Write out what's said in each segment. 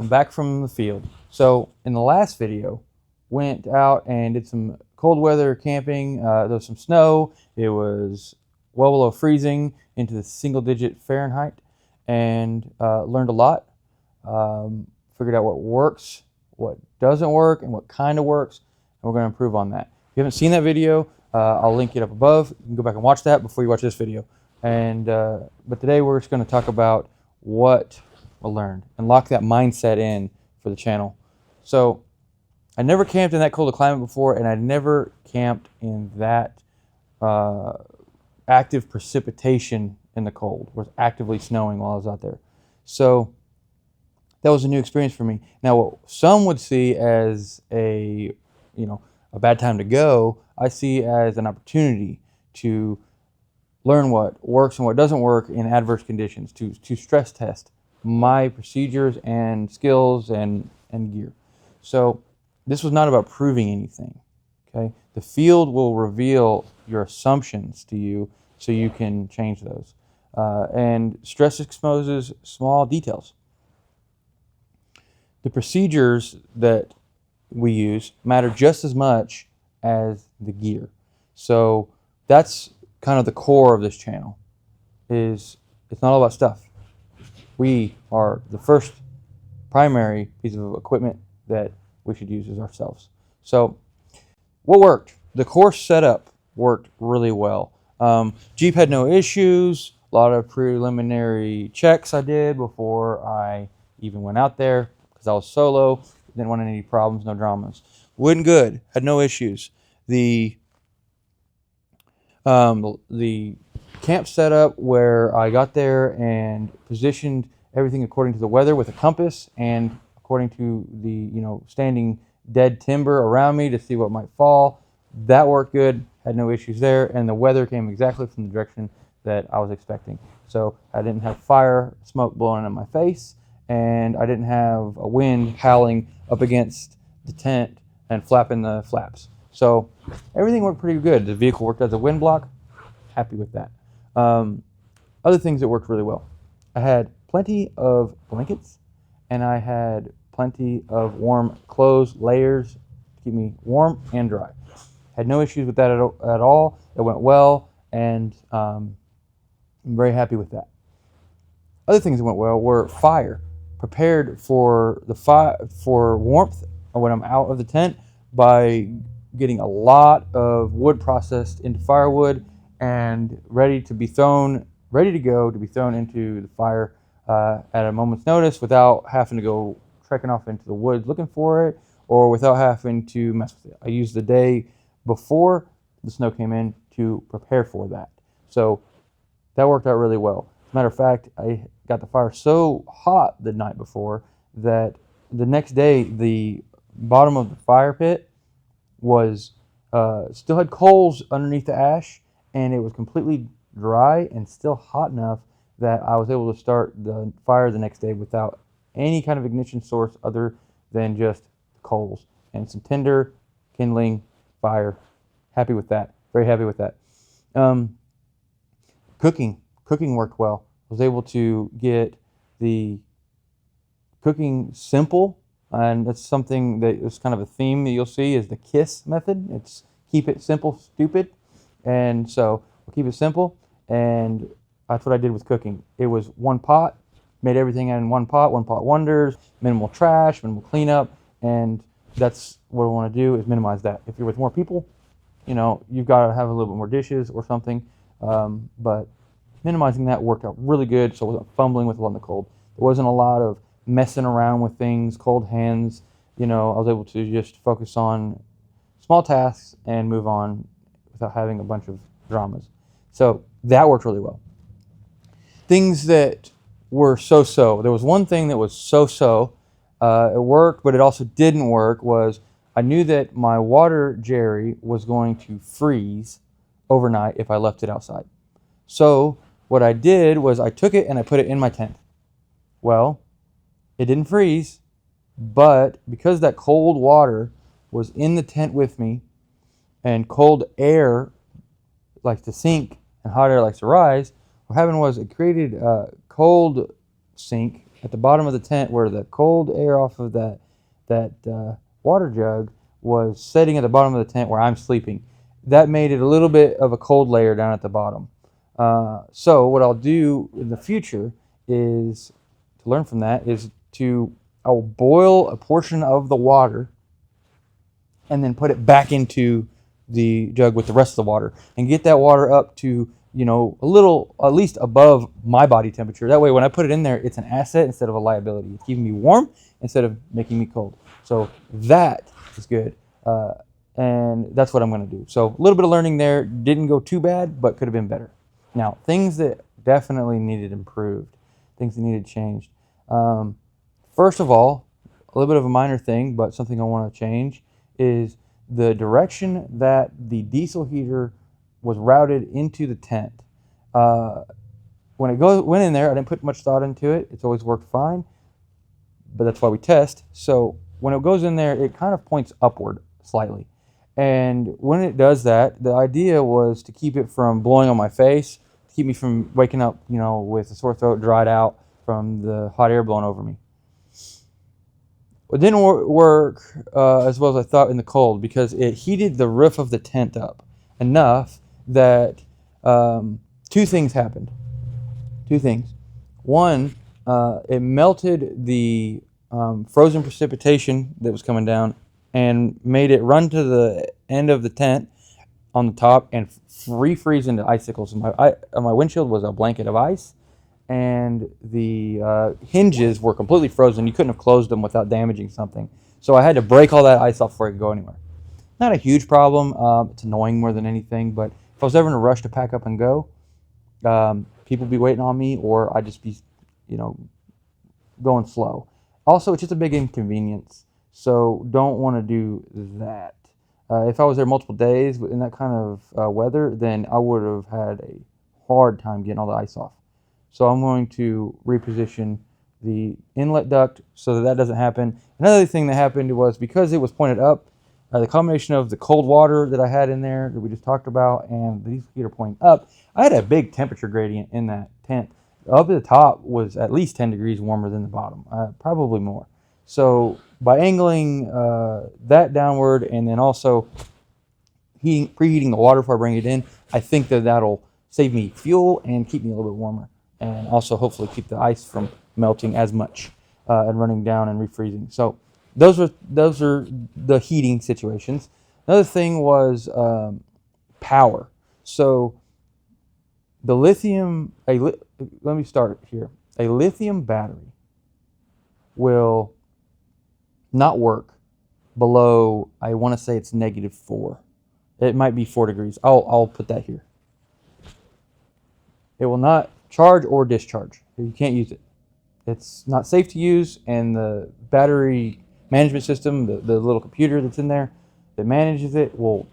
I'm back from the field. So in the last video, went out and did some cold weather camping. There was some snow. It was well below freezing into the single-digit Fahrenheit, and learned a lot. Figured out what works, what doesn't work, and what kind of works, and we're going to improve on that. If you haven't seen that video, I'll link it up above. You can go back and watch that before you watch this video. And but today we're just going to talk about what I learned and lock that mindset in for the channel. So I never camped in that cold a climate before, and I never camped in that active precipitation in the cold. It was actively snowing while I was out there. So that was a new experience for me. Now, what some would see as a bad time to go, I see as an opportunity to learn what works and what doesn't work in adverse conditions, to stress test my procedures and skills and gear. So this was not about proving anything. Okay, the field will reveal your assumptions to you so you can change those. And stress exposes small details. The procedures that we use matter just as much as the gear. So that's kind of the core of this channel. It's not all about stuff. We are the first primary piece of equipment that we should use as ourselves. So what worked? The course setup worked really well. Jeep had no issues. A lot of preliminary checks I did before I even went out there because I was solo. Didn't want any problems, no dramas. Went good. Had no issues. The camp setup where I got there and positioned everything according to the weather with a compass and according to the standing dead timber around me to see what might fall. That worked good. Had no issues there, and the weather came exactly from the direction that I was expecting. So I didn't have fire smoke blowing in my face, and I didn't have a wind howling up against the tent and flapping the flaps. So everything worked pretty good. The vehicle worked as a wind block. Happy with that. Other things that worked really well. I had plenty of blankets, and I had plenty of warm clothes, layers to keep me warm and dry. Had no issues with that at all. It went well, and I'm very happy with that. Other things that went well were fire. Prepared for the for warmth when I'm out of the tent by getting a lot of wood processed into firewood and ready to go to be thrown into the fire at a moment's notice without having to go trekking off into the woods looking for it, or without having to mess with it. I used the day before the snow came in to prepare for that. So that worked out really well. As a matter of fact, I got the fire so hot the night before that the next day the bottom of the fire pit was still had coals underneath the ash, and it was completely dry and still hot enough that I was able to start the fire the next day without any kind of ignition source other than just coals and some tinder, kindling, fire. Happy with that. Very happy with that. Cooking worked well. I was able to get the cooking simple, and that's something that is kind of a theme that you'll see is the KISS method. It's keep it simple, stupid. And so we'll keep it simple, and that's what I did with cooking. It was one pot, made everything in one pot wonders, minimal trash, minimal cleanup, and that's what I want to do is minimize that. If you're with more people, you've got to have a little bit more dishes or something, but minimizing that worked out really good, so I wasn't fumbling with it in the cold. There wasn't a lot of messing around with things, cold hands. I was able to just focus on small tasks and move on without having a bunch of dramas. So that worked really well. Things that were so-so. There was one thing that was so-so. It worked, but it also didn't work, was I knew that my water jerry was going to freeze overnight if I left it outside. So what I did was I took it and I put it in my tent. Well, it didn't freeze, but because that cold water was in the tent with me and cold air likes to sink and hot air likes to rise, what happened was it created a cold sink at the bottom of the tent where the cold air off of that water jug was setting at the bottom of the tent where I'm sleeping. That made it a little bit of a cold layer down at the bottom. So what I'll do in the future is to learn from that is I'll boil a portion of the water and then put it back into the jug with the rest of the water and get that water up to, a little, at least above my body temperature. That way, when I put it in there, it's an asset instead of a liability. It's keeping me warm instead of making me cold. So that is good. And that's what I'm going to do. So a little bit of learning there. Didn't go too bad, but could have been better. Now, things that definitely needed improved, things that needed changed. First of all, a little bit of a minor thing, but something I want to change is the direction that the diesel heater was routed into the tent. When it went in there, I didn't put much thought into it. It's always worked fine, but that's why we test. So when it goes in there, it kind of points upward slightly. And when it does that, the idea was to keep it from blowing on my face, to keep me from waking up, with a sore throat, dried out from the hot air blowing over me. It didn't work as well as I thought in the cold because it heated the roof of the tent up enough that two things happened. Two things. One, it melted the frozen precipitation that was coming down and made it run to the end of the tent on the top and refreeze into icicles. My windshield was a blanket of ice, and the hinges were completely frozen. You couldn't have closed them without damaging something. So I had to break all that ice off before I could go anywhere. Not a huge problem. It's annoying more than anything, but if I was ever in a rush to pack up and go, people would be waiting on me, or I'd just be, going slow. Also, it's just a big inconvenience. So don't want to do that. If I was there multiple days in that kind of weather, then I would have had a hard time getting all the ice off. So I'm going to reposition the inlet duct so that doesn't happen. Another thing that happened was because it was pointed up, the combination of the cold water that I had in there that we just talked about and the diesel heater pointing up, I had a big temperature gradient in that tent. Up at the top was at least 10 degrees warmer than the bottom, probably more. So by angling that downward and then also preheating the water before I bring it in, I think that'll save me fuel and keep me a little bit warmer, and also hopefully keep the ice from melting as much and running down and refreezing. So those are the heating situations. Another thing was power. So the lithium, let me start here. A lithium battery will not work below, I want to say it's -4. It might be 4 degrees. I'll put that here. It will not charge or discharge. You can't use it. It's not safe to use, and the battery management system, the little computer that's in there that manages it, will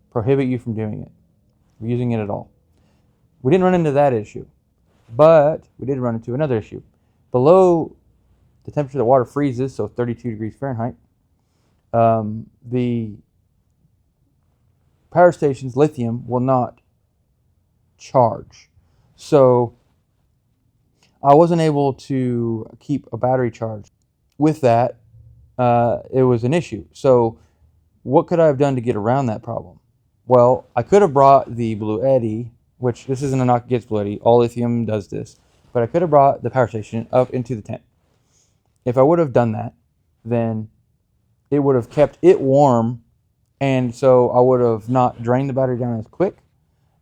prohibit you from doing it, from using it at all. We didn't run into that issue, but we did run into another issue. Below the temperature the water freezes, so 32 degrees Fahrenheit, the power station's lithium will not charge. So I wasn't able to keep a battery charged. With that, it was an issue. So what could I have done to get around that problem? Well, I could have brought the Blue Eddy, which this isn't a knock against Blue Eddy. All lithium does this. But I could have brought the power station up into the tent. If I would have done that, then it would have kept it warm, and so I would have not drained the battery down as quick,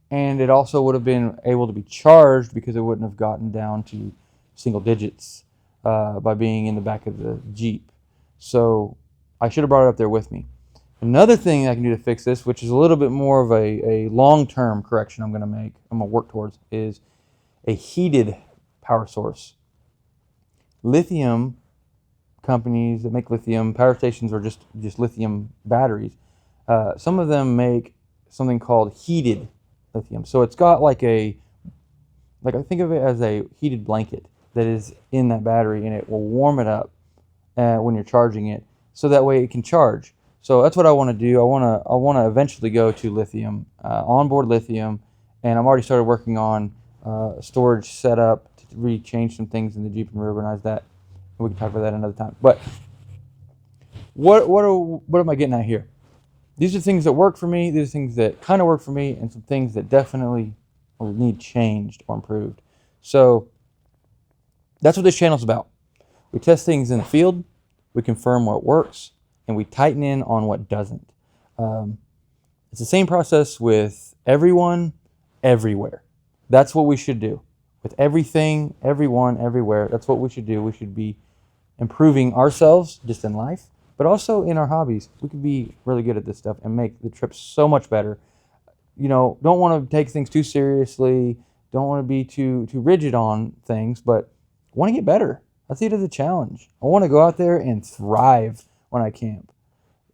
and it also would have been able to be charged because it wouldn't have gotten down to single digits by being in the back of the Jeep. So I should have brought it up there with me. Another thing I can do to fix this, which is a little bit more of a long-term correction I'm going to work towards, is a heated power source. Lithium companies that make lithium power stations, or just lithium batteries, some of them make something called heated lithium. So it's got like I think of it as a heated blanket that is in that battery, and it will warm it up when you're charging it, so that way it can charge. So that's what I want to do. I want to eventually go to lithium, onboard lithium, and I'm already started working on a storage setup to change some things in the Jeep and reorganize that. We can talk about that another time. But what am I getting at here? These are things that work for me. These are things that kind of work for me, and some things that definitely need changed or improved. So that's what this channel is about. We test things in the field, we confirm what works, and we tighten in on what doesn't. It's the same process with everyone, everywhere. That's what we should do. With everything, everyone, everywhere, that's what we should do. We should be improving ourselves just in life, but also in our hobbies. We can be really good at this stuff and make the trip so much better. Don't want to take things too seriously, don't want to be too rigid on things, but want to get better. I see it as a challenge. I want to go out there and thrive when I camp.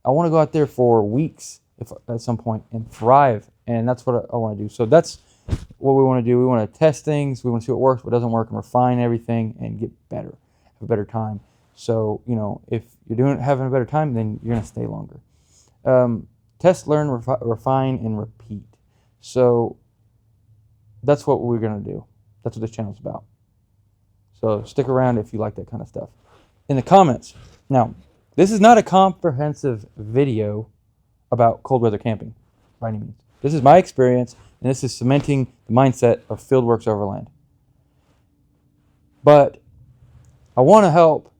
I want to go out there for weeks at some point and thrive, and that's what I want to do. So that's what we want to do. We want to test things. We want to see what works, what doesn't work, and refine everything and get better, have a better time. So, if you're having a better time, then you're going to stay longer. Test, learn, refine, and repeat. So that's what we're going to do. That's what this channel's about. So stick around if you like that kind of stuff. In the comments. Now, this is not a comprehensive video about cold weather camping by any means. This is my experience, and this is cementing the mindset of Fieldworks Overland. But I want to help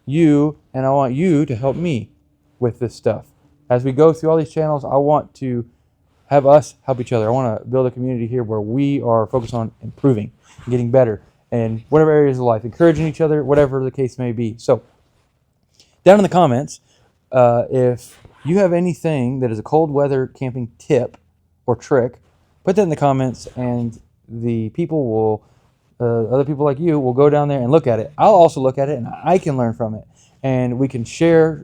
you, and I want you to help me with this stuff. As we go through all these channels, I want to have us help each other. I want to build a community here where we are focused on improving, getting better, and whatever areas of life, encouraging each other, whatever the case may be. So, down in the comments, if you have anything that is a cold weather camping tip or trick, put that in the comments, and the people will, other people like you, will go down there and look at it. I'll also look at it, and I can learn from it. And we can share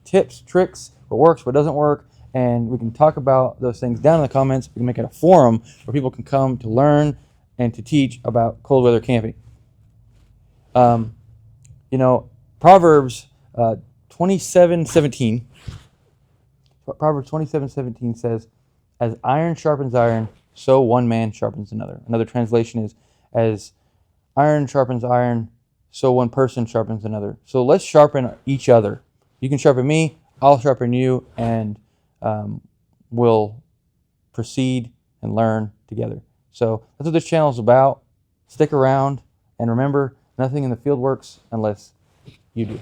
tips, tricks, what works, what doesn't work, and we can talk about those things down in the comments. We can make it a forum where people can come to learn and to teach about cold weather camping. Proverbs 27:17. Proverbs 27:17 says, "As iron sharpens iron, so one man sharpens another." Another translation is, "As iron sharpens iron, so one person sharpens another." So let's sharpen each other. You can sharpen me, I'll sharpen you, and we'll proceed and learn together. So that's what this channel is about. Stick around, and remember, nothing in the field works unless you do.